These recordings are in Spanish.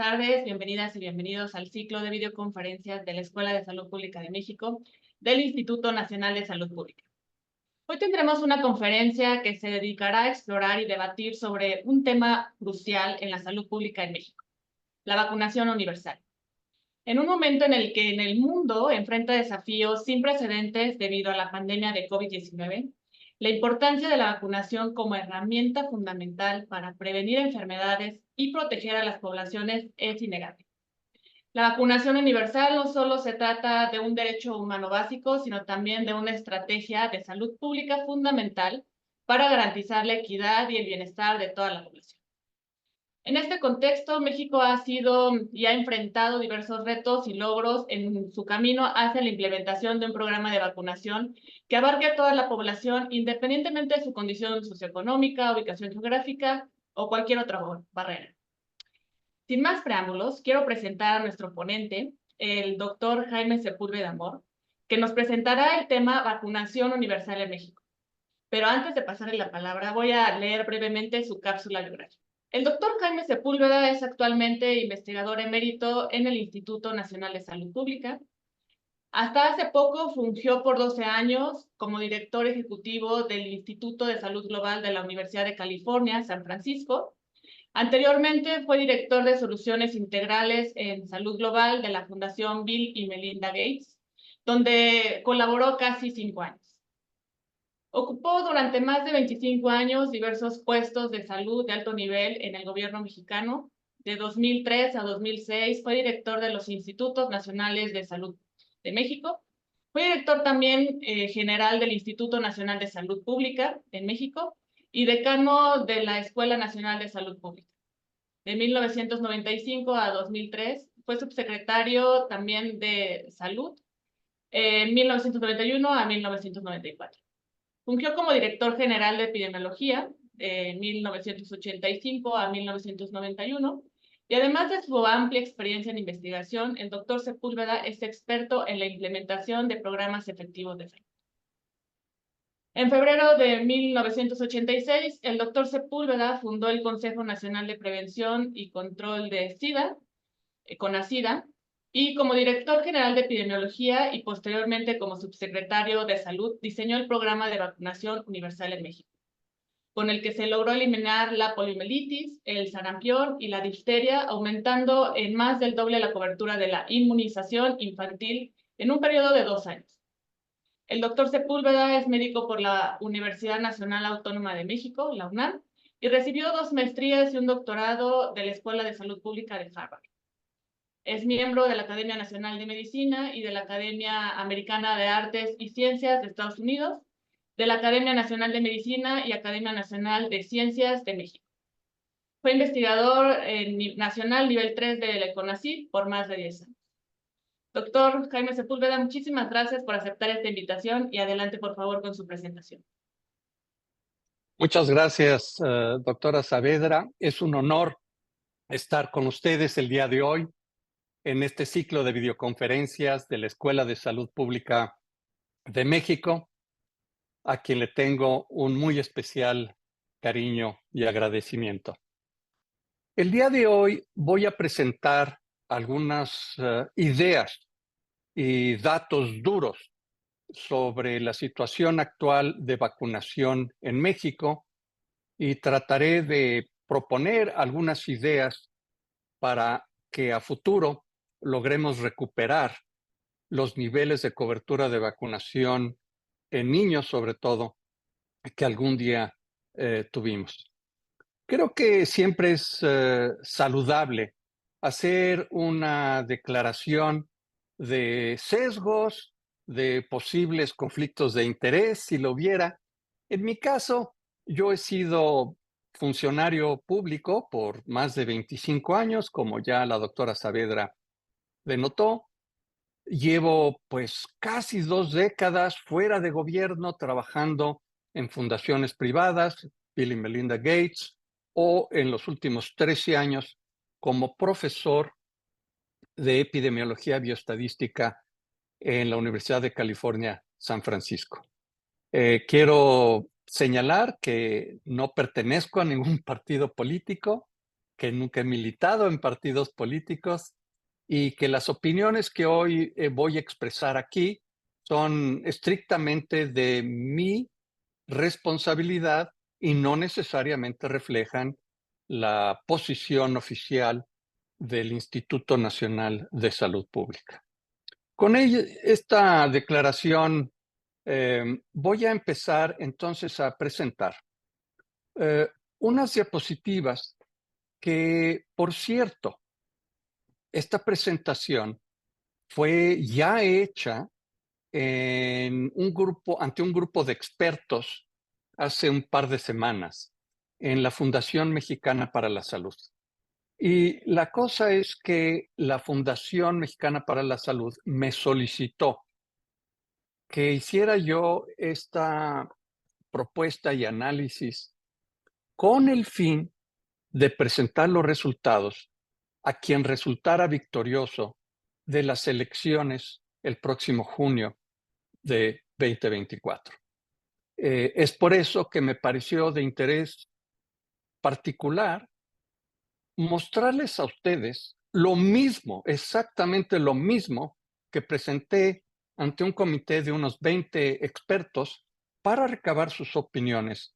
tardes, bienvenidas y bienvenidos al ciclo de videoconferencias de la Escuela de Salud Pública de México del Instituto Nacional de Salud Pública. Hoy tendremos una conferencia que se dedicará a explorar y debatir sobre un tema crucial en la salud pública en México, la vacunación universal. En un momento en el que en el mundo enfrenta desafíos sin precedentes debido a la pandemia de COVID-19, la importancia de la vacunación como herramienta fundamental para prevenir enfermedades y proteger a las poblaciones es innegable. La vacunación universal no solo se trata de un derecho humano básico, sino también de una estrategia de salud pública fundamental para garantizar la equidad y el bienestar de toda la población. En este contexto, México ha sido y ha enfrentado diversos retos y logros en su camino hacia la implementación de un programa de vacunación que abarque a toda la población, independientemente de su condición socioeconómica, ubicación geográfica o cualquier otra barrera. Sin más preámbulos, quiero presentar a nuestro ponente, el doctor Jaime Sepúlveda Amor, que nos presentará el tema vacunación universal en México. Pero antes de pasarle la palabra, voy a leer brevemente su cápsula biográfica. El doctor Jaime Sepúlveda es actualmente investigador emérito en el Instituto Nacional de Salud Pública. Hasta hace poco fungió por 12 años como director ejecutivo del Instituto de Salud Global de la Universidad de California, San Francisco. Anteriormente fue director de soluciones integrales en salud global de la Fundación Bill y Melinda Gates, donde colaboró casi 5 años. Ocupó durante más de 25 años diversos puestos de salud de alto nivel en el gobierno mexicano. De 2003 a 2006 fue director de los Institutos Nacionales de Salud de México. Fue director también general del Instituto Nacional de Salud Pública en México y decano de la Escuela Nacional de Salud Pública. De 1995 a 2003 fue subsecretario también de Salud en 1991 a 1994. Fungió como director general de epidemiología de 1985 a 1991 y además de su amplia experiencia en investigación, el doctor Sepúlveda es experto en la implementación de programas efectivos de salud. En febrero de 1986, el doctor Sepúlveda fundó el Consejo Nacional de Prevención y Control de SIDA, CONACYDA, y como director general de epidemiología y posteriormente como subsecretario de salud, diseñó el programa de vacunación universal en México, con el que se logró eliminar la poliomielitis, el sarampión y la difteria, aumentando en más del doble la cobertura de la inmunización infantil en un periodo de 2 años. El doctor Sepúlveda es médico por la Universidad Nacional Autónoma de México, la UNAM, y recibió 2 maestrías y un doctorado de la Escuela de Salud Pública de Harvard. Es miembro de la Academia Nacional de Medicina y de la Academia Americana de Artes y Ciencias de Estados Unidos, de la Academia Nacional de Medicina y Academia Nacional de Ciencias de México. Fue investigador nacional nivel 3 del CONACYT por más de 10 años. Doctor Jaime Sepúlveda, muchísimas gracias por aceptar esta invitación y adelante, por favor, con su presentación. Muchas gracias, doctora Saavedra. Es un honor estar con ustedes el día de hoy en este ciclo de videoconferencias de la Escuela de Salud Pública de México, a quien le tengo un muy especial cariño y agradecimiento. El día de hoy voy a presentar algunas ideas y datos duros sobre la situación actual de vacunación en México y trataré de proponer algunas ideas para que a futuro logremos recuperar los niveles de cobertura de vacunación en niños, sobre todo, que algún día tuvimos. Creo que siempre es saludable hacer una declaración de sesgos, de posibles conflictos de interés, si lo hubiera. En mi caso, yo he sido funcionario público por más de 25 años, como ya la doctora Saavedra denotó. Llevo pues casi 2 décadas fuera de gobierno trabajando en fundaciones privadas, Bill y Melinda Gates, o en los últimos 13 años como profesor de epidemiología bioestadística en la Universidad de California, San Francisco. Quiero señalar que no pertenezco a ningún partido político, que nunca he militado en partidos políticos y que las opiniones que hoy voy a expresar aquí son estrictamente de mi responsabilidad y no necesariamente reflejan la posición oficial del Instituto Nacional de Salud Pública. Con esta declaración voy a empezar entonces a presentar eh, unas diapositivas que, por cierto, esta presentación fue ya hecha ante un grupo de expertos hace un par de semanas en la Fundación Mexicana para la Salud. Y la cosa es que la Fundación Mexicana para la Salud me solicitó que hiciera yo esta propuesta y análisis con el fin de presentar los resultados a quien resultara victorioso de las elecciones el próximo junio de 2024. Es por eso que me pareció de interés particular mostrarles a ustedes lo mismo, exactamente lo mismo que presenté ante un comité de unos 20 expertos para recabar sus opiniones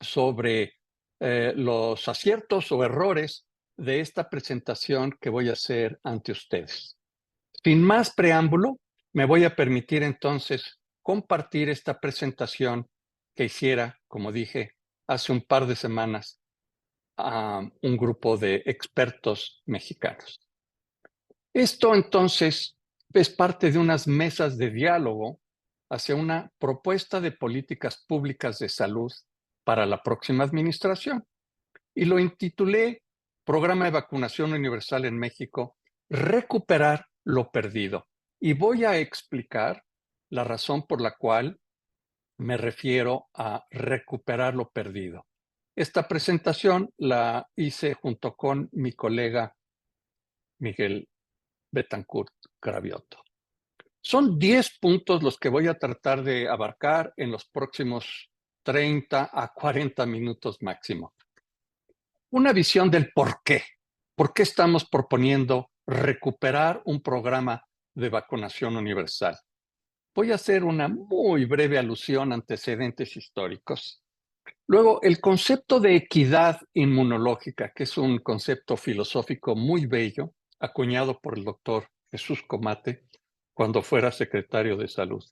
sobre los aciertos o errores de esta presentación que voy a hacer ante ustedes. Sin más preámbulo, me voy a permitir entonces compartir esta presentación que hiciera, como dije, hace un par de semanas a un grupo de expertos mexicanos. Esto entonces es parte de unas mesas de diálogo hacia una propuesta de políticas públicas de salud para la próxima administración. Y lo intitulé Programa de Vacunación Universal en México, recuperar lo perdido. Y voy a explicar la razón por la cual me refiero a recuperar lo perdido. Esta presentación la hice junto con mi colega Miguel Betancourt Cravioto. Son 10 puntos los que voy a tratar de abarcar en los próximos 30 a 40 minutos máximo. Una visión del por qué. ¿Por qué estamos proponiendo recuperar un programa de vacunación universal? Voy a hacer una muy breve alusión a antecedentes históricos. Luego, el concepto de equidad inmunológica, que es un concepto filosófico muy bello, acuñado por el doctor Jesús Comate cuando fuera secretario de Salud.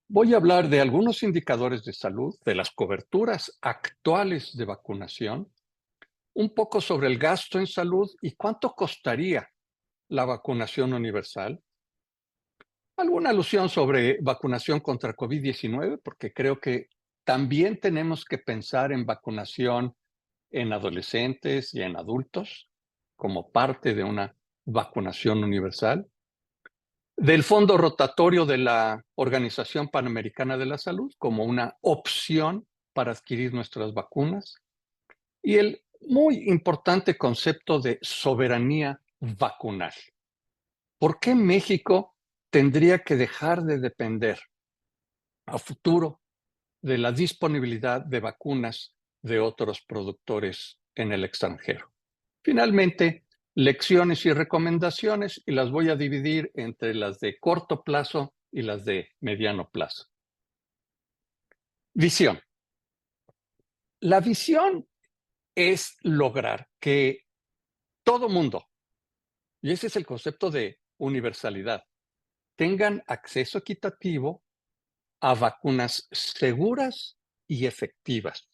Voy a hablar de algunos indicadores de salud, de las coberturas actuales de vacunación, un poco sobre el gasto en salud y cuánto costaría la vacunación universal. Alguna alusión sobre vacunación contra COVID-19, porque creo que también tenemos que pensar en vacunación en adolescentes y en adultos como parte de una vacunación universal. Del fondo rotatorio de la Organización Panamericana de la Salud como una opción para adquirir nuestras vacunas. Y el muy importante concepto de soberanía vacunal. ¿Por qué México tendría que dejar de depender a futuro de la disponibilidad de vacunas de otros productores en el extranjero? Finalmente, lecciones y recomendaciones, y las voy a dividir entre las de corto plazo y las de mediano plazo. Visión. La visión es lograr que todo mundo, y ese es el concepto de universalidad, tengan acceso equitativo a vacunas seguras y efectivas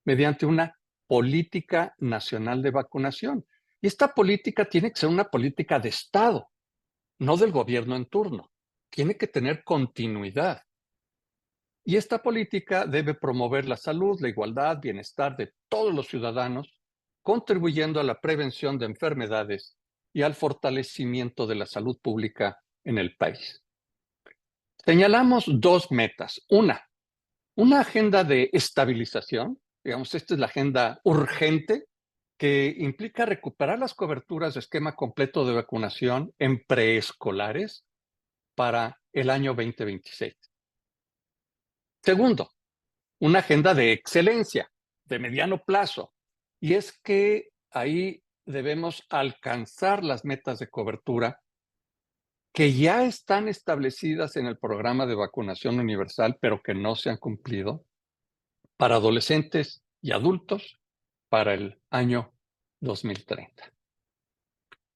mediante una política nacional de vacunación. Y esta política tiene que ser una política de Estado, no del gobierno en turno. Tiene que tener continuidad. Y esta política debe promover la salud, la igualdad, bienestar de todos los ciudadanos, contribuyendo a la prevención de enfermedades y al fortalecimiento de la salud pública en el país. Señalamos dos metas. Una agenda de estabilización, digamos, esta es la agenda urgente que implica recuperar las coberturas de esquema completo de vacunación en preescolares para el año 2026. Segundo, una agenda de excelencia de mediano plazo. y es que ahí debemos alcanzar las metas de cobertura que ya están establecidas en el programa de vacunación universal, pero que no se han cumplido para adolescentes y adultos para el año 2030.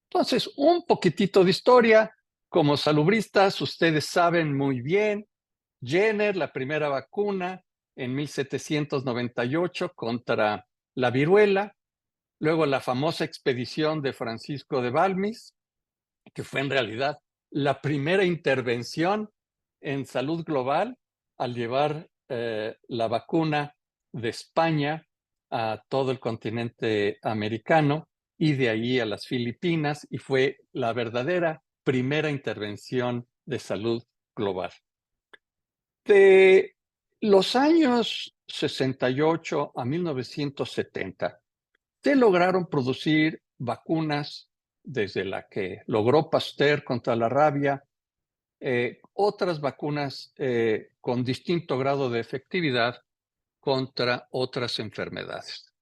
Entonces, un poquitito de historia. Como salubristas, ustedes saben muy bien, Jenner, la primera vacuna en 1798 contra la viruela, luego la famosa expedición de Francisco de Balmis, que fue en realidad la primera intervención en salud global al llevar la vacuna de España a todo el continente americano y de allí a las Filipinas, y fue la verdadera primera intervención de salud global. De los años 68 a 1970, se lograron producir vacunas, desde la que logró Pasteur contra la rabia, otras vacunas con distinto grado de efectividad contra otras enfermedades.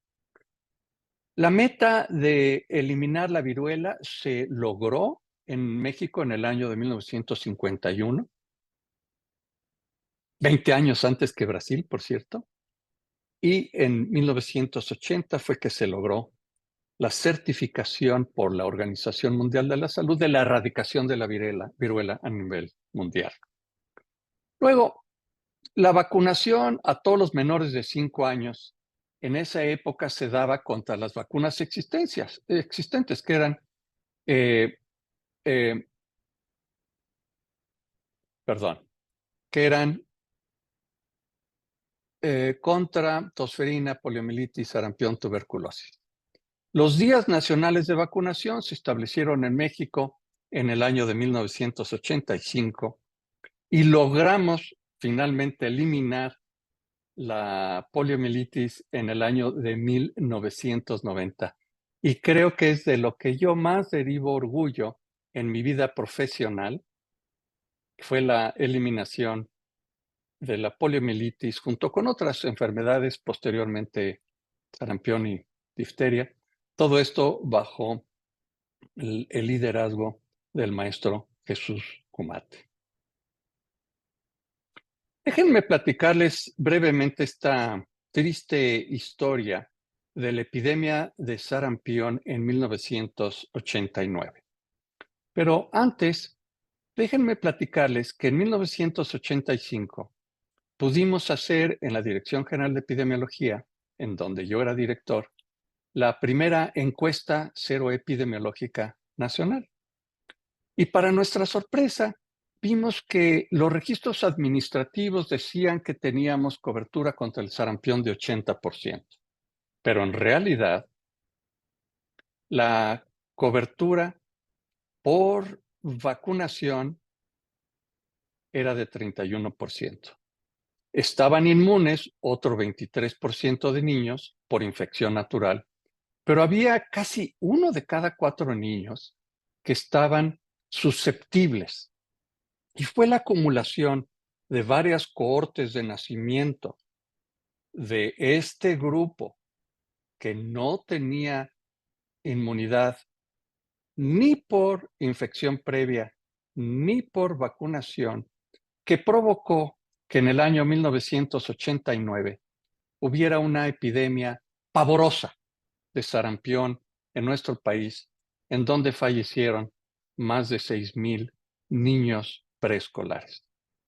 La meta de eliminar la viruela se logró en México en el año de 1951, 20 años antes que Brasil, por cierto, y en 1980 fue que se logró la certificación por la Organización Mundial de la Salud de la erradicación de la viruela a nivel mundial. Luego, la vacunación a todos los menores de 5 años, en esa época se daba contra las vacunas existentes, que eran, contra tosferina, poliomielitis, sarampión, tuberculosis. Los días nacionales de vacunación se establecieron en México en el año de 1985 y logramos finalmente eliminar la poliomielitis en el año de 1990. Y creo que es de lo que yo más derivo orgullo en mi vida profesional, fue la eliminación de la poliomielitis junto con otras enfermedades, posteriormente sarampión y difteria. Todo esto bajo el liderazgo del maestro Jesús Kumate. Déjenme platicarles brevemente esta triste historia de la epidemia de sarampión en 1989. Pero antes, déjenme platicarles que en 1985 pudimos hacer en la Dirección General de Epidemiología, en donde yo era director, la primera encuesta seroepidemiológica nacional. Y para nuestra sorpresa, vimos que los registros administrativos decían que teníamos cobertura contra el sarampión de 80%, pero en realidad la cobertura por vacunación era de 31%. Estaban inmunes otro 23% de niños por infección natural, pero había casi 1 de cada 4 niños que estaban susceptibles. Y fue la acumulación de varias cohortes de nacimiento de este grupo que no tenía inmunidad ni por infección previa ni por vacunación, que provocó que en el año 1989 hubiera una epidemia pavorosa de sarampión en nuestro país, en donde fallecieron más de 6,000 niños preescolares.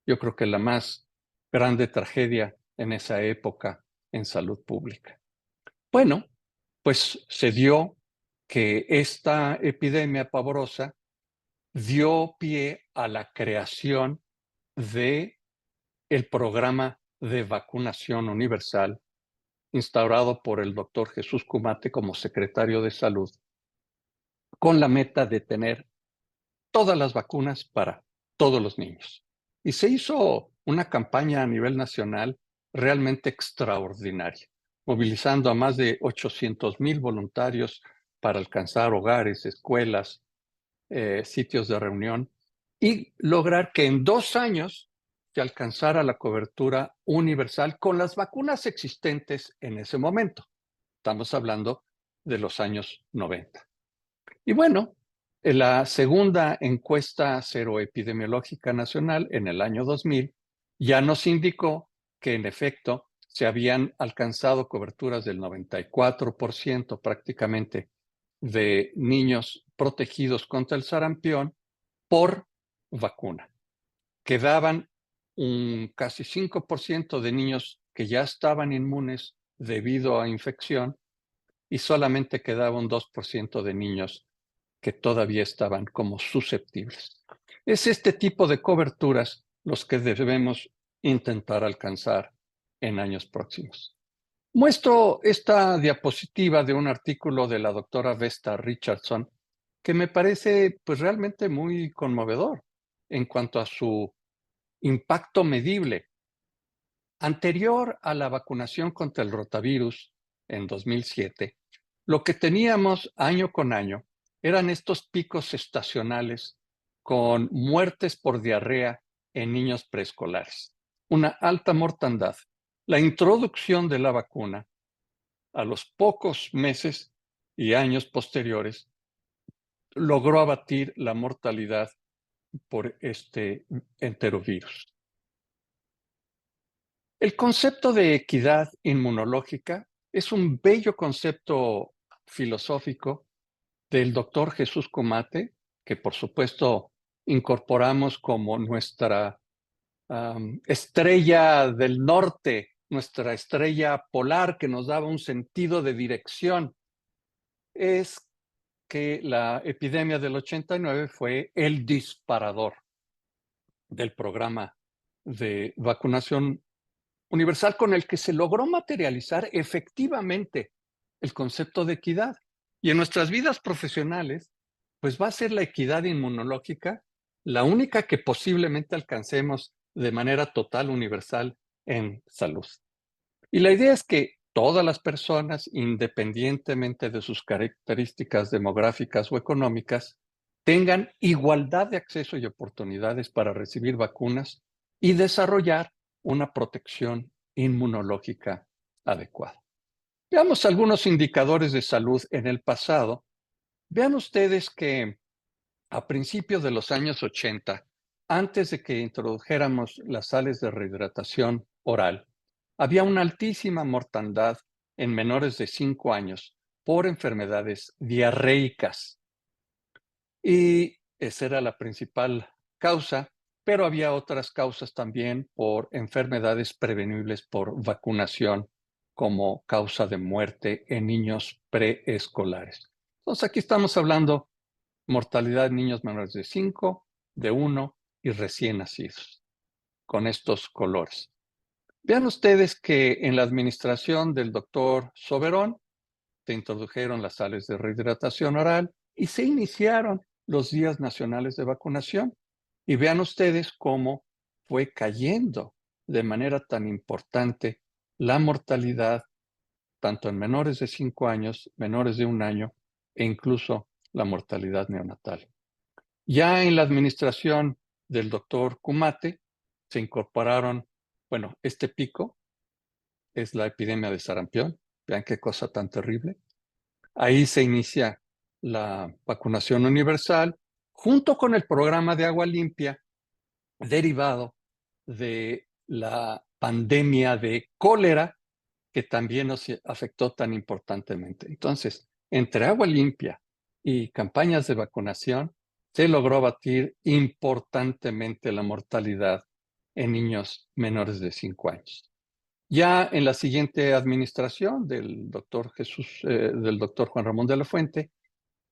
Yo creo que la más grande tragedia en esa época en salud pública. Bueno, pues se dio que esta epidemia pavorosa dio pie a la creación de el programa de vacunación universal instaurado por el doctor Jesús Kumate como secretario de Salud, con la meta de tener todas las vacunas para todos los niños. Y se hizo una campaña a nivel nacional realmente extraordinaria, movilizando a más de 800,000 voluntarios para alcanzar hogares, escuelas, sitios de reunión y lograr que en 2 años se alcanzara la cobertura universal con las vacunas existentes en ese momento. Estamos hablando de los años 90. Y bueno, en la segunda encuesta seroepidemiológica nacional en el año 2000 ya nos indicó que en efecto se habían alcanzado coberturas del 94% prácticamente de niños protegidos contra el sarampión por vacuna. Quedaban un casi 5% de niños que ya estaban inmunes debido a infección y solamente quedaba un 2% de niños que todavía estaban como susceptibles. Es este tipo de coberturas los que debemos intentar alcanzar en años próximos. Muestro esta diapositiva de un artículo de la doctora Vesta Richardson que me parece pues realmente muy conmovedor en cuanto a su impacto medible. Anterior a la vacunación contra el rotavirus en 2007, lo que teníamos año con año eran estos picos estacionales con muertes por diarrea en niños preescolares, una alta mortandad. La introducción de la vacuna a los pocos meses y años posteriores logró abatir la mortalidad por este enterovirus. El concepto de equidad inmunológica es un bello concepto filosófico del doctor Jesús Kumate, que por supuesto incorporamos como nuestra estrella del norte, nuestra estrella polar que nos daba un sentido de dirección. Es que la epidemia del 89 fue el disparador del programa de vacunación universal con el que se logró materializar efectivamente el concepto de equidad. Y en nuestras vidas profesionales, pues va a ser la equidad inmunológica la única que posiblemente alcancemos de manera total, universal en salud. Y la idea es que todas las personas, independientemente de sus características demográficas o económicas, tengan igualdad de acceso y oportunidades para recibir vacunas y desarrollar una protección inmunológica adecuada. Veamos algunos indicadores de salud en el pasado. Vean ustedes que a principios de los años 80, antes de que introdujéramos las sales de rehidratación oral, había una altísima mortandad en menores de 5 años por enfermedades diarreicas. Y esa era la principal causa, pero había otras causas también por enfermedades prevenibles por vacunación como causa de muerte en niños preescolares. Entonces aquí estamos hablando mortalidad en niños menores de 5, de 1 y recién nacidos, con estos colores. Vean ustedes que en la administración del doctor Soberón se introdujeron las sales de rehidratación oral y se iniciaron los días nacionales de vacunación. Y vean ustedes cómo fue cayendo de manera tan importante la mortalidad, tanto en menores de 5 años, menores de 1 año e incluso la mortalidad neonatal. Ya en la administración del doctor Kumate se incorporaron, bueno, este pico es la epidemia de sarampión. Vean qué cosa tan terrible. Ahí se inicia la vacunación universal junto con el programa de agua limpia derivado de la pandemia de cólera que también nos afectó tan importantemente. Entonces, entre agua limpia y campañas de vacunación, se logró abatir importantemente la mortalidad en niños menores de 5 años. Ya en la siguiente administración del doctor Juan Ramón de la Fuente,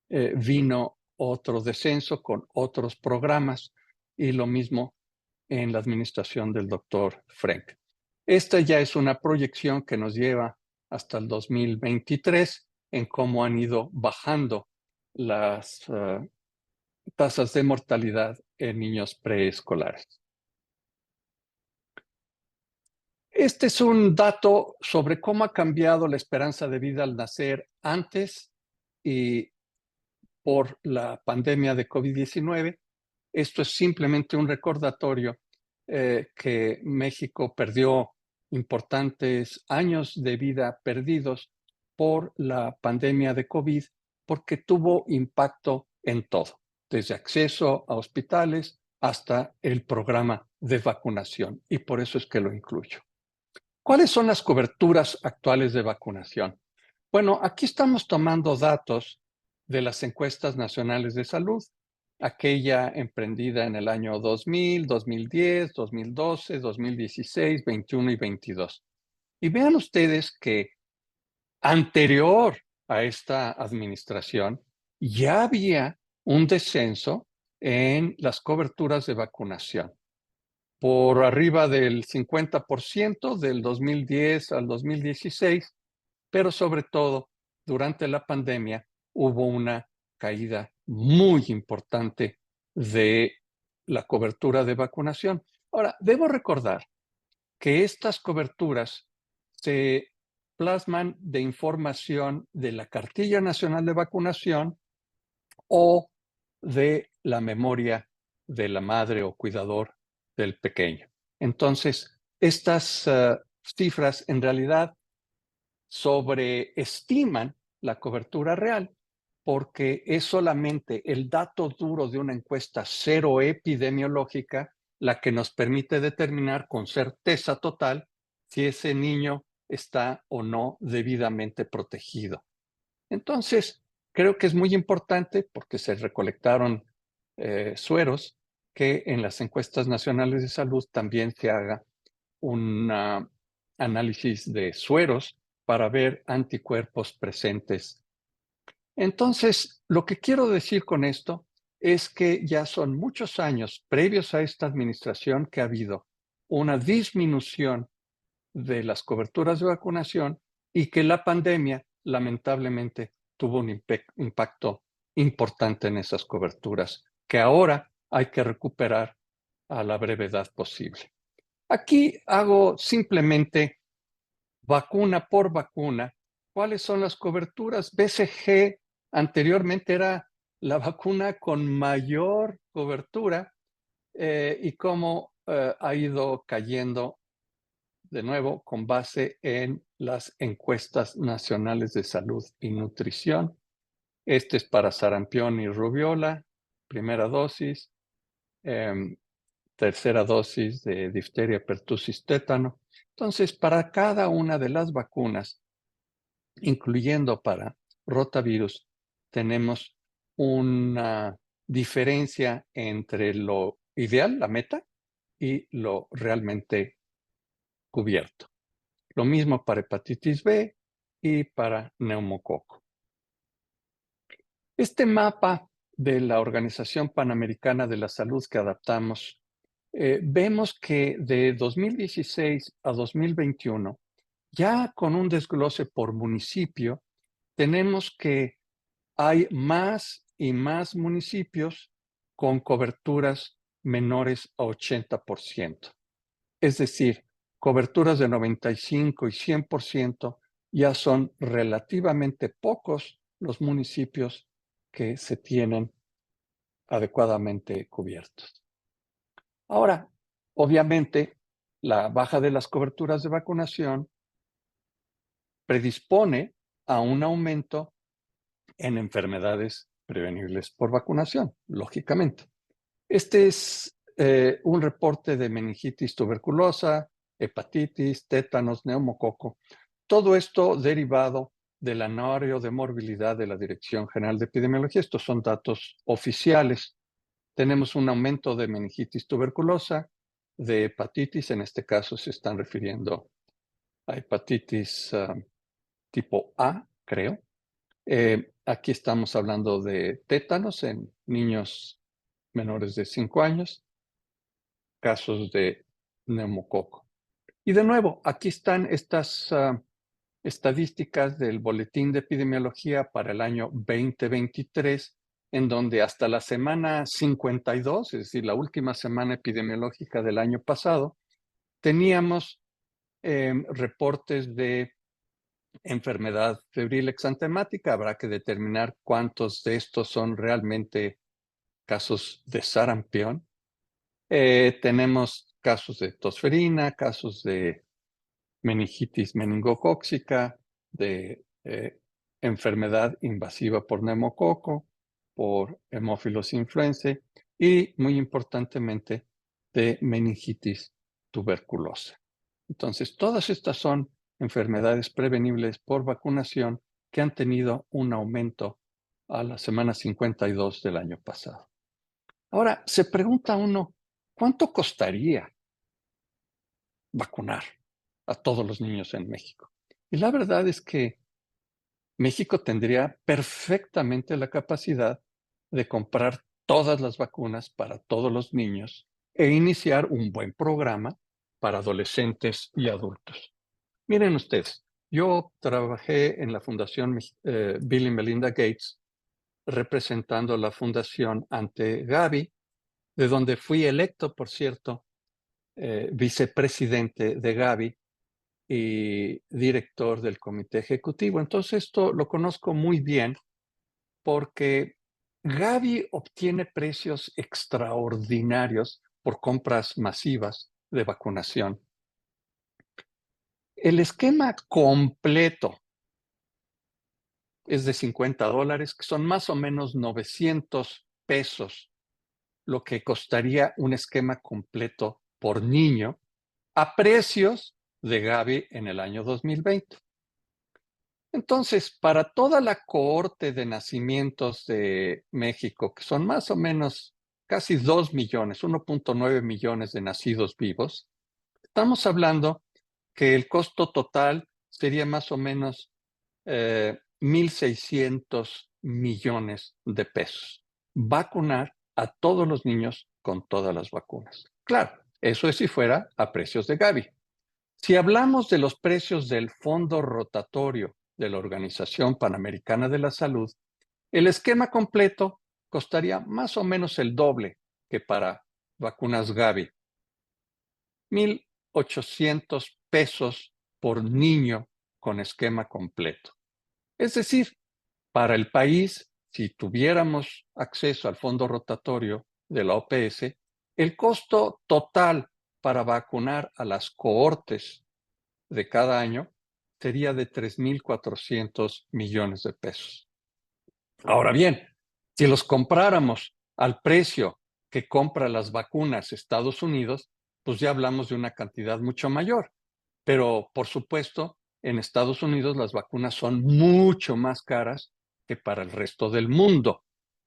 vino otro descenso con otros programas y lo mismo en la administración del doctor Frank. Esta ya es una proyección que nos lleva hasta el 2023 en cómo han ido bajando las tasas de mortalidad en niños preescolares. Este es un dato sobre cómo ha cambiado la esperanza de vida al nacer antes y por la pandemia de COVID-19. Esto es simplemente un recordatorio que México perdió importantes años de vida perdidos por la pandemia de COVID, porque tuvo impacto en todo, desde acceso a hospitales hasta el programa de vacunación, y por eso es que lo incluyo. ¿Cuáles son las coberturas actuales de vacunación? Bueno, aquí estamos tomando datos de las encuestas nacionales de salud, aquella emprendida en el año 2000, 2010, 2012, 2016, 21 y 22. Y vean ustedes que anterior a esta administración ya había un descenso en las coberturas de vacunación por arriba del 50% del 2010 al 2016, pero sobre todo durante la pandemia hubo una caída muy importante de la cobertura de vacunación. Ahora, debo recordar que estas coberturas se plasman de información de la Cartilla Nacional de Vacunación o de la memoria de la madre o cuidador del pequeño. Entonces, estas cifras en realidad sobreestiman la cobertura real porque es solamente el dato duro de una encuesta cero epidemiológica la que nos permite determinar con certeza total si ese niño está o no debidamente protegido. Entonces, creo que es muy importante porque se recolectaron sueros que en las encuestas nacionales de salud también se haga un análisis de sueros para ver anticuerpos presentes. Entonces, lo que quiero decir con esto es que ya son muchos años previos a esta administración que ha habido una disminución de las coberturas de vacunación y que la pandemia lamentablemente tuvo un impacto importante en esas coberturas que ahora hay que recuperar a la brevedad posible. Aquí hago simplemente vacuna por vacuna. ¿Cuáles son las coberturas? BCG anteriormente era la vacuna con mayor cobertura y cómo ha ido cayendo de nuevo con base en las encuestas nacionales de salud y nutrición. Este es para sarampión y rubiola, primera dosis, tercera dosis de difteria, pertussis, tétano. Entonces, para cada una de las vacunas, incluyendo para rotavirus, tenemos una diferencia entre lo ideal, la meta, y lo realmente cubierto. Lo mismo para hepatitis B y para neumococo. Este mapa de la Organización Panamericana de la Salud que adaptamos, vemos que de 2016 a 2021, ya con un desglose por municipio, tenemos que hay más y más municipios con coberturas menores a 80%. Es decir, coberturas de 95 y 100% ya son relativamente pocos los municipios que se tienen adecuadamente cubiertos. Ahora, obviamente, la baja de las coberturas de vacunación predispone a un aumento en enfermedades prevenibles por vacunación, lógicamente. Este es un reporte de meningitis tuberculosa, hepatitis, tétanos, neumococo. Todo esto derivado del anuario de morbilidad de la Dirección General de Epidemiología. Estos son datos oficiales. Tenemos un aumento de meningitis tuberculosa, de hepatitis, en este caso se están refiriendo a hepatitis tipo A, creo. Aquí estamos hablando de tétanos en niños menores de 5 años, casos de neumococo. Y de nuevo, aquí están estas estadísticas del Boletín de Epidemiología para el año 2023, en donde hasta la semana 52, es decir, la última semana epidemiológica del año pasado, teníamos reportes de enfermedad febril exantemática. Habrá que determinar cuántos de estos son realmente casos de sarampión. Tenemos casos de tosferina, casos de meningitis meningocóxica, de enfermedad invasiva por neumococo, por Haemophilus influenzae y, muy importantemente, de meningitis tuberculosa. Entonces, todas estas son enfermedades prevenibles por vacunación que han tenido un aumento a la semana 52 del año pasado. Ahora, se pregunta uno, ¿cuánto costaría vacunar a todos los niños en México? Y la verdad es que México tendría perfectamente la capacidad de comprar todas las vacunas para todos los niños e iniciar un buen programa para adolescentes y adultos. Miren ustedes, yo trabajé en la Fundación Bill y Melinda Gates representando la fundación ante Gavi, de donde fui electo, por cierto, vicepresidente de Gavi y director del comité ejecutivo. Entonces, esto lo conozco muy bien porque Gavi obtiene precios extraordinarios por compras masivas de vacunación. El esquema completo es de $50, que son más o menos 900 pesos, lo que costaría un esquema completo por niño a precios de Gavi en el año 2020. Entonces, para toda la cohorte de nacimientos de México, que son más o menos casi 2 millones, 1.9 millones de nacidos vivos, estamos hablando que el costo total sería más o menos 1,600 millones de pesos. Vacunar a todos los niños con todas las vacunas. Claro, eso es si fuera a precios de Gavi. Si hablamos de los precios del fondo rotatorio de la Organización Panamericana de la Salud, el esquema completo costaría más o menos el doble que para vacunas Gavi. 1,800 pesos por niño con esquema completo. Es decir, para el país, si tuviéramos acceso al fondo rotatorio de la OPS, el costo total para vacunar a las cohortes de cada año sería de 3,400 millones de pesos. Ahora bien, si los compráramos al precio que compra las vacunas Estados Unidos, pues ya hablamos de una cantidad mucho mayor. Pero, por supuesto, en Estados Unidos las vacunas son mucho más caras que para el resto del mundo.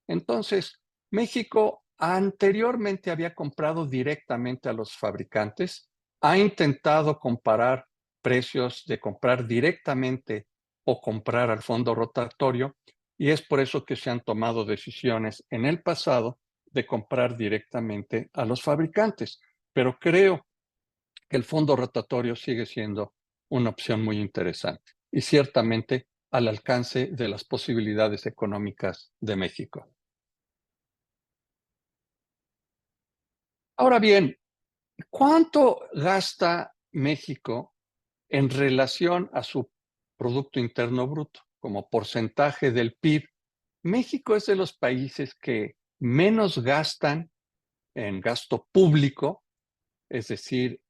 Entonces, México anteriormente había comprado directamente a los fabricantes, ha intentado comparar precios de comprar directamente o comprar al fondo rotatorio, y es por eso que se han tomado decisiones en el pasado de comprar directamente a los fabricantes. Pero creo que el fondo rotatorio sigue siendo una opción muy interesante y ciertamente al alcance de las posibilidades económicas de México. Ahora bien, ¿cuánto gasta México en relación a su Producto Interno Bruto como porcentaje del PIB? México es de los países que menos gastan en gasto público, es decir,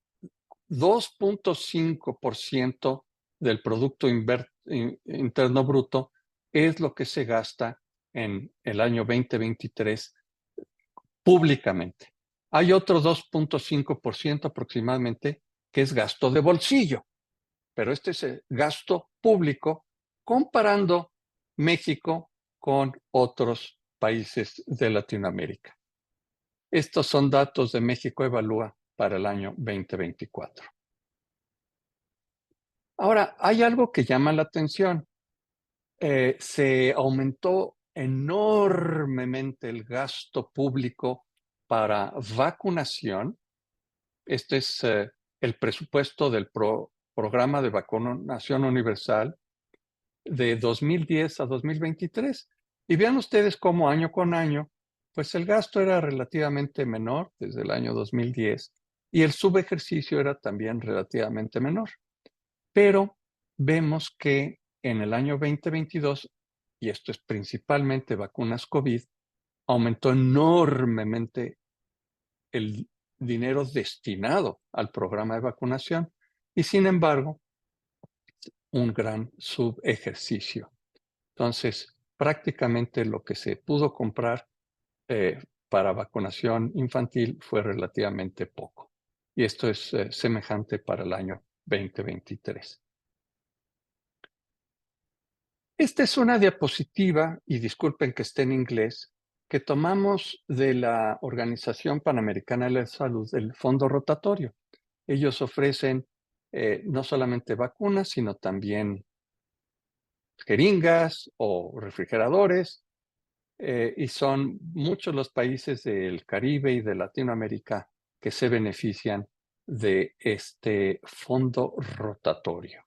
2.5% del Producto Interno Bruto es lo que se gasta en el año 2023 públicamente. Hay otro 2.5% aproximadamente que es gasto de bolsillo, pero este es el gasto público comparando México con otros países de Latinoamérica. Estos son datos de México Evalúa para el año 2024. Ahora, hay algo que llama la atención. Se aumentó enormemente el gasto público para vacunación. Este es el presupuesto del programa de vacunación universal de 2010 a 2023. Y vean ustedes cómo año con año, pues el gasto era relativamente menor desde el año 2010 y el subejercicio era también relativamente menor. Pero vemos que en el año 2022, y esto es principalmente vacunas COVID, aumentó enormemente el dinero destinado al programa de vacunación y sin embargo un gran subejercicio. Entonces, prácticamente lo que se pudo comprar para vacunación infantil fue relativamente poco. Y esto es semejante para el año 2023. Esta es una diapositiva, y disculpen que esté en inglés, que tomamos de la Organización Panamericana de la Salud, del Fondo Rotatorio. Ellos ofrecen no solamente vacunas, sino también jeringas o refrigeradores, y son muchos los países del Caribe y de Latinoamérica que se benefician de este fondo rotatorio.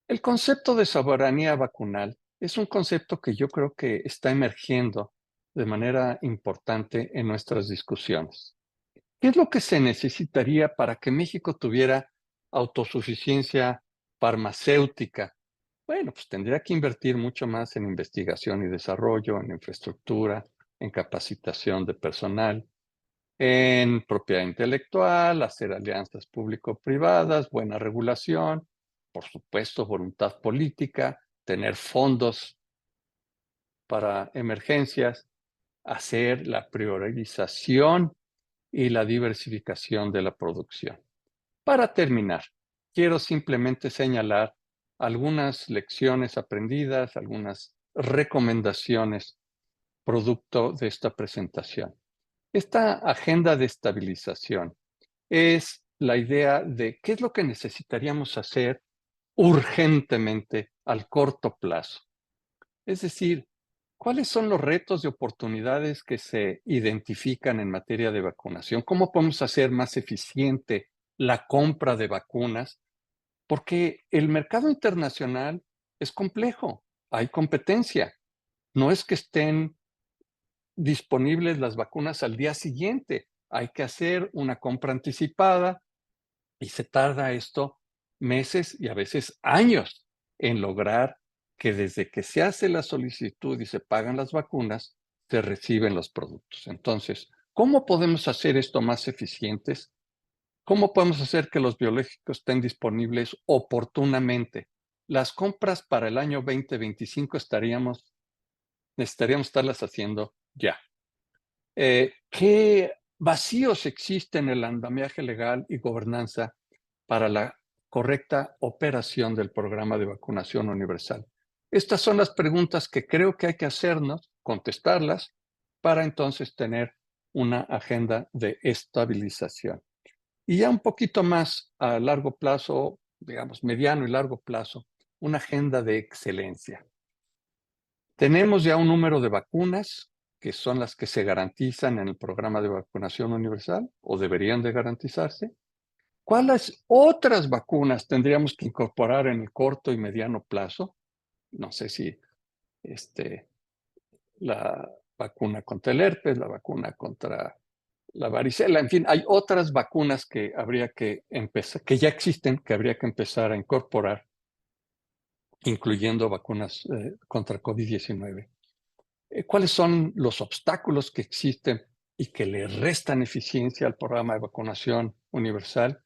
El concepto de soberanía vacunal es un concepto que yo creo que está emergiendo de manera importante en nuestras discusiones. ¿Qué es lo que se necesitaría para que México tuviera autosuficiencia farmacéutica? Bueno, pues tendría que invertir mucho más en investigación y desarrollo, en infraestructura, en capacitación de personal, en propiedad intelectual, hacer alianzas público-privadas, buena regulación, por supuesto, voluntad política, tener fondos para emergencias, hacer la priorización y la diversificación de la producción. Para terminar, quiero simplemente señalar algunas lecciones aprendidas, algunas recomendaciones producto de esta presentación. Esta agenda de estabilización es la idea de qué es lo que necesitaríamos hacer urgentemente al corto plazo. Es decir, ¿cuáles son los retos y oportunidades que se identifican en materia de vacunación? ¿Cómo podemos hacer más eficiente la compra de vacunas? Porque el mercado internacional es complejo, hay competencia. No es que estén disponibles las vacunas al día siguiente, hay que hacer una compra anticipada y se tarda esto meses y a veces años en lograr que desde que se hace la solicitud y se pagan las vacunas, se reciben los productos. Entonces, ¿cómo podemos hacer esto más eficientes? ¿Cómo podemos hacer que los biológicos estén disponibles oportunamente? Las compras para el año 2025 necesitaríamos estarlas haciendo ya. ¿Qué vacíos existen en el andamiaje legal y gobernanza para la correcta operación del programa de vacunación universal? Estas son las preguntas que creo que hay que hacernos, contestarlas, para entonces tener una agenda de estabilización. Y ya un poquito más a largo plazo, digamos mediano y largo plazo, una agenda de excelencia. Tenemos ya un número de vacunas que son las que se garantizan en el programa de vacunación universal o deberían de garantizarse. ¿Cuáles otras vacunas tendríamos que incorporar en el corto y mediano plazo? No sé si la vacuna contra el herpes, la vacuna contra la varicela, en fin, hay otras vacunas que habría que empezar, que ya existen, que habría que empezar a incorporar, incluyendo vacunas contra COVID-19. ¿Cuáles son los obstáculos que existen y que le restan eficiencia al programa de vacunación universal?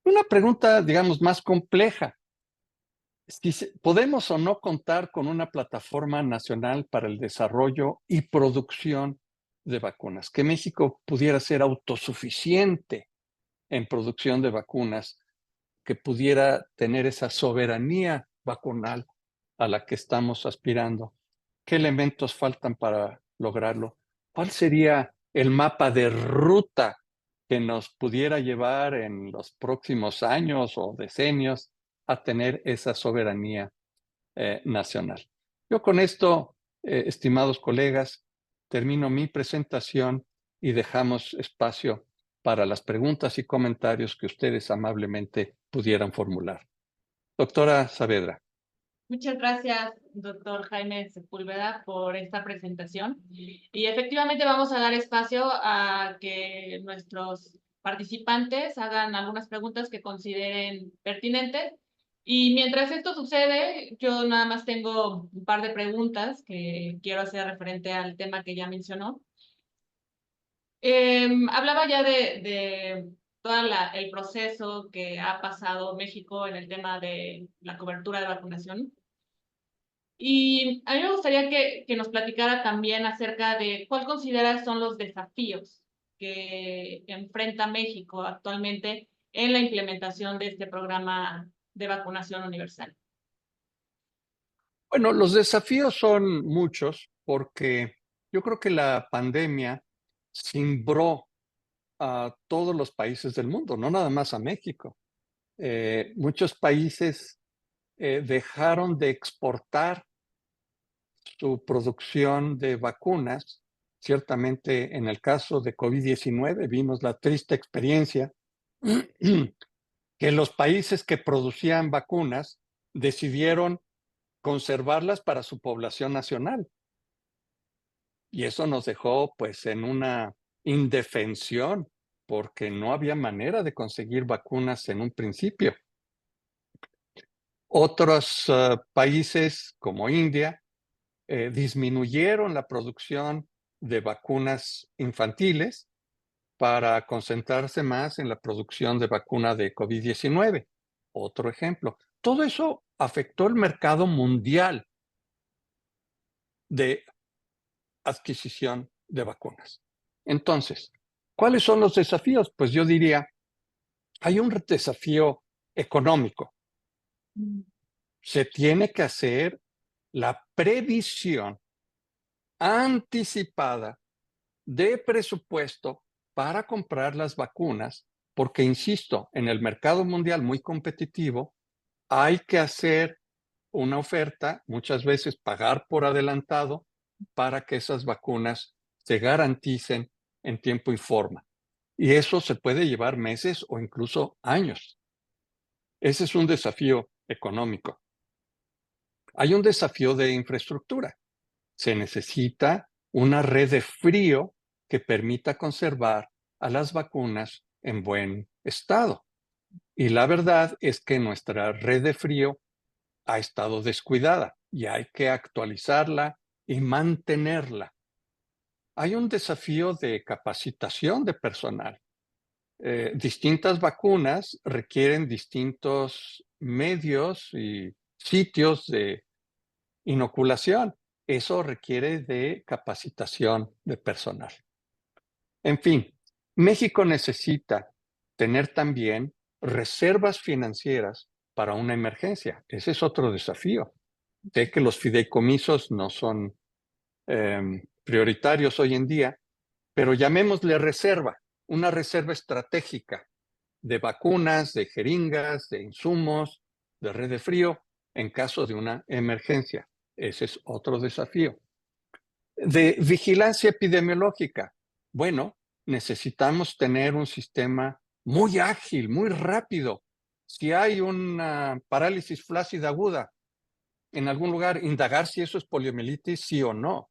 Una pregunta, digamos, más compleja. Si ¿podemos o no contar con una plataforma nacional para el desarrollo y producción de vacunas? Que México pudiera ser autosuficiente en producción de vacunas, que pudiera tener esa soberanía vacunal a la que estamos aspirando. ¿Qué elementos faltan para lograrlo? ¿Cuál sería el mapa de ruta que nos pudiera llevar en los próximos años o decenios a tener esa soberanía nacional? Yo con esto, estimados colegas, termino mi presentación y dejamos espacio para las preguntas y comentarios que ustedes amablemente pudieran formular. Doctora Saavedra. Muchas gracias, doctor Jaime Sepúlveda, por esta presentación. Y efectivamente vamos a dar espacio a que nuestros participantes hagan algunas preguntas que consideren pertinentes. Y mientras esto sucede, yo nada más tengo un par de preguntas que quiero hacer referente al tema que ya mencionó. Hablaba ya de el proceso que ha pasado México en el tema de la cobertura de vacunación. Y a mí me gustaría que nos platicara también acerca de cuál consideras son los desafíos que enfrenta México actualmente en la implementación de este programa de vacunación universal. Bueno, los desafíos son muchos porque yo creo que la pandemia cimbró a todos los países del mundo, no nada más a México. Muchos países dejaron de exportar su producción de vacunas. Ciertamente, en el caso de COVID-19 vimos la triste experiencia que los países que producían vacunas decidieron conservarlas para su población nacional. Y eso nos dejó pues en una indefensión porque no había manera de conseguir vacunas en un principio. Otros países como India disminuyeron la producción de vacunas infantiles para concentrarse más en la producción de vacuna de COVID-19. Otro ejemplo. Todo eso afectó el mercado mundial de adquisición de vacunas. Entonces, ¿cuáles son los desafíos? Pues yo diría, hay un desafío económico. Se tiene que hacer la previsión anticipada de presupuesto para comprar las vacunas, porque, insisto, en el mercado mundial muy competitivo, hay que hacer una oferta, muchas veces pagar por adelantado, para que esas vacunas se garanticen en tiempo y forma. Y eso se puede llevar meses o incluso años. Ese es un desafío económico. Hay un desafío de infraestructura. Se necesita una red de frío que permita conservar a las vacunas en buen estado. Y la verdad es que nuestra red de frío ha estado descuidada y hay que actualizarla y mantenerla. Hay un desafío de capacitación de personal. Distintas vacunas requieren distintos medios y sitios de inoculación. Eso requiere de capacitación de personal. En fin, México necesita tener también reservas financieras para una emergencia. Ese es otro desafío. Sé que los fideicomisos no son prioritarios hoy en día, pero llamémosle reserva, una reserva estratégica de vacunas, de jeringas, de insumos, de red de frío, en caso de una emergencia. Ese es otro desafío. De vigilancia epidemiológica. Bueno, necesitamos tener un sistema muy ágil, muy rápido. Si hay una parálisis flácida aguda en algún lugar, indagar si eso es poliomielitis, sí o no.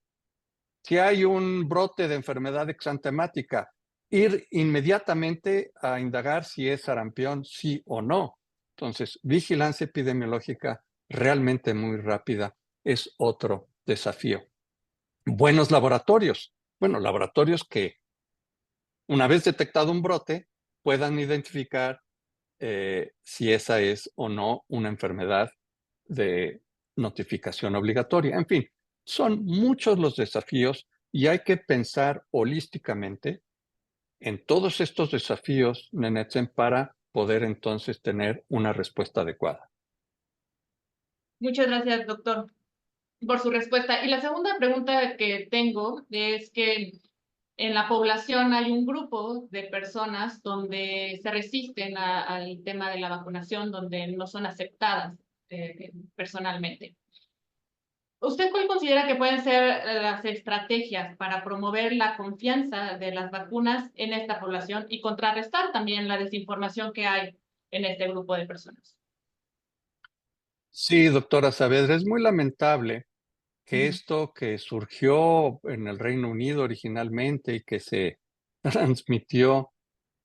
Si hay un brote de enfermedad exantemática, ir inmediatamente a indagar si es sarampión, sí o no. Entonces, vigilancia epidemiológica realmente muy rápida es otro desafío. Buenos laboratorios. Bueno, laboratorios que, una vez detectado un brote, puedan identificar si esa es o no una enfermedad de notificación obligatoria. En fin, son muchos los desafíos y hay que pensar holísticamente en todos estos desafíos, Nenetzen, para poder entonces tener una respuesta adecuada. Muchas gracias, doctor, por su respuesta. Y la segunda pregunta que tengo es que en la población hay un grupo de personas donde se resisten al tema de la vacunación, donde no son aceptadas personalmente. ¿Usted cuál considera que pueden ser las estrategias para promover la confianza de las vacunas en esta población y contrarrestar también la desinformación que hay en este grupo de personas? Sí, doctora Saavedra, es muy lamentable que esto que surgió en el Reino Unido originalmente y que se transmitió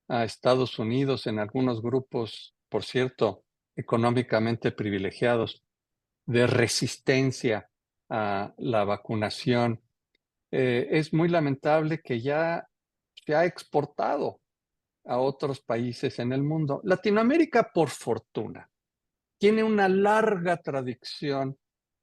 a Estados Unidos en algunos grupos, por cierto, económicamente privilegiados, de resistencia a la vacunación. Es muy lamentable que ya se ha exportado a otros países en el mundo. Latinoamérica, por fortuna, tiene una larga tradición